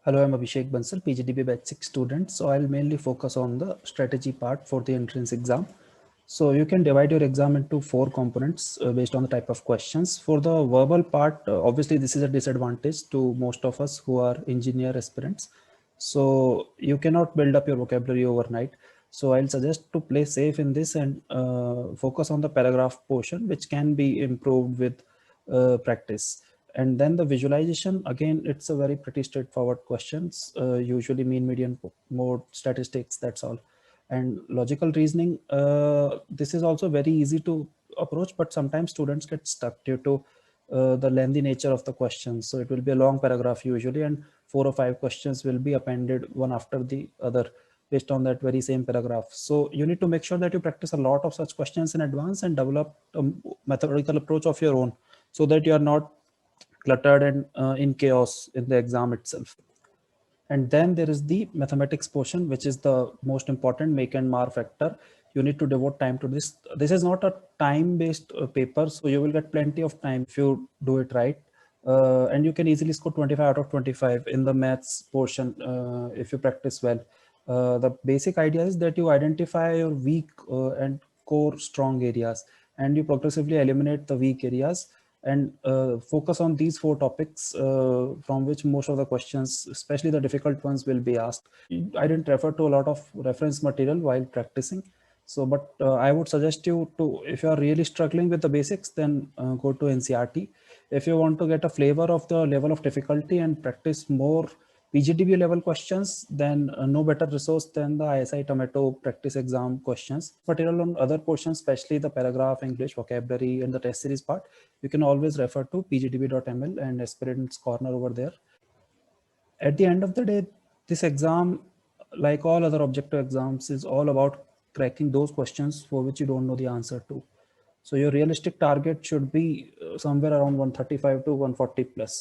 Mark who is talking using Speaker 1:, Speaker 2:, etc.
Speaker 1: Hello, I'm Abhishek Bansal, PGDB Batch 6 student. So I'll mainly focus on the strategy part for the entrance exam. So you can divide your exam into 4 components based on the type of questions. For the verbal part, obviously this is a disadvantage to most of us who are engineer aspirants. So you cannot build up your vocabulary overnight. So I'll suggest to play safe in this and focus on the paragraph portion, which can be improved with practice. And then the visualization, again, it's a very pretty straightforward questions, usually mean, median, mode, statistics, that's all. And logical reasoning, this is also very easy to approach, but sometimes students get stuck due to the lengthy nature of the questions. So it will be a long paragraph usually, and 4 or 5 questions will be appended one after the other based on that very same paragraph. So you need to make sure that you practice a lot of such questions in advance and develop a methodological approach of your own, so that you are not cluttered and in chaos in the exam itself. And then there is the mathematics portion, which is the most important make and mar factor. You need to devote time to this. This is not a time based paper, so you will get plenty of time if you do it right. And you can easily score 25 out of 25 in the maths portion if you practice well. The basic idea is that you identify your weak and core strong areas, and you progressively eliminate the weak areas, and focus on these 4 topics from which most of the questions, especially the difficult ones, will be asked. I didn't refer to a lot of reference material while practicing. So, but I would suggest you to, if you are really struggling with the basics, then go to NCRT. If you want to get a flavor of the level of difficulty and practice more PGDB level questions, then no better resource than the ISI Tomato practice exam questions. Material on other portions, especially the paragraph, English, vocabulary, and the test series part, you can always refer to pgdb.ml and Aspirants Corner over there. At the end of the day, this exam, like all other objective exams, is all about cracking those questions for which you don't know the answer to. So your realistic target should be somewhere around 135 to 140 plus.